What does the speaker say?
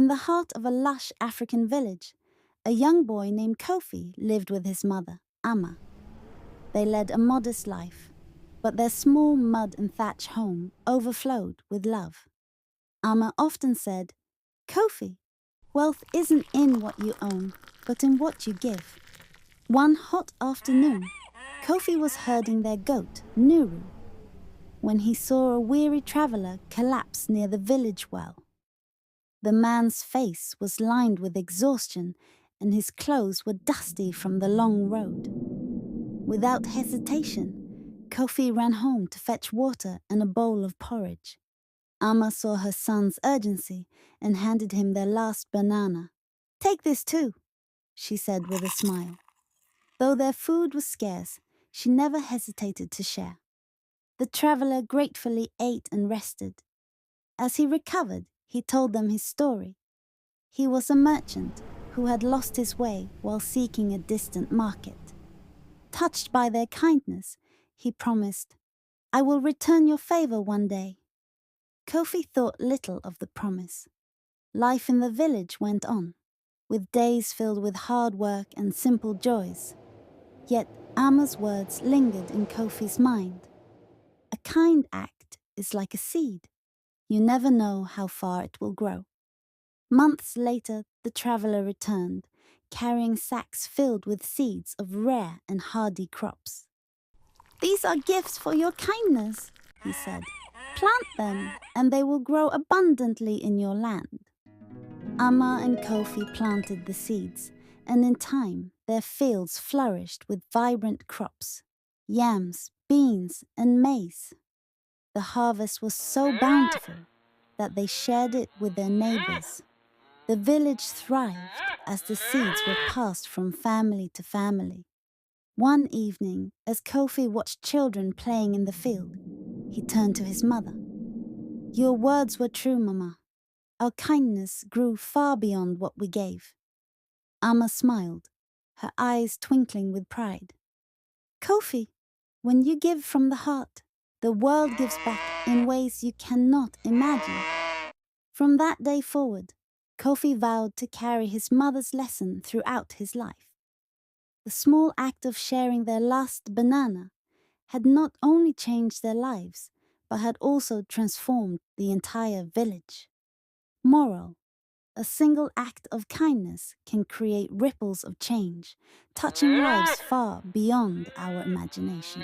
In the heart of a lush African village, a young boy named Kofi lived with his mother, Amma. They led a modest life, but their small mud and thatch home overflowed with love. Amma often said, "Kofi, wealth isn't in what you own, but in what you give." One hot afternoon, Kofi was herding their goat, Nuru, when he saw a weary traveler collapse near the village well. The man's face was lined with exhaustion, and his clothes were dusty from the long road. Without hesitation, Kofi ran home to fetch water and a bowl of porridge. Amma saw her son's urgency and handed him their last banana. "Take this too," she said with a smile. Though their food was scarce, she never hesitated to share. The traveler gratefully ate and rested. As he recovered, he told them his story. He was a merchant who had lost his way while seeking a distant market. Touched by their kindness, he promised, "I will return your favor one day." Kofi thought little of the promise. Life in the village went on, with days filled with hard work and simple joys. Yet Amma's words lingered in Kofi's mind. A kind act is like a seed. You never know how far it will grow. Months later, the traveler returned, carrying sacks filled with seeds of rare and hardy crops. "These are gifts for your kindness," he said. "Plant them, and they will grow abundantly in your land." Amma and Kofi planted the seeds, and in time their fields flourished with vibrant crops, yams, beans, and maize. The harvest was so bountiful that they shared it with their neighbors. The village thrived as the seeds were passed from family to family. One evening, as Kofi watched children playing in the field, he turned to his mother. "Your words were true, Mama. Our kindness grew far beyond what we gave." Amma smiled, her eyes twinkling with pride. "Kofi, when you give from the heart, the world gives back in ways you cannot imagine." From that day forward, Kofi vowed to carry his mother's lesson throughout his life. The small act of sharing their last banana had not only changed their lives, but had also transformed the entire village. Moral: a single act of kindness can create ripples of change, touching lives far beyond our imagination.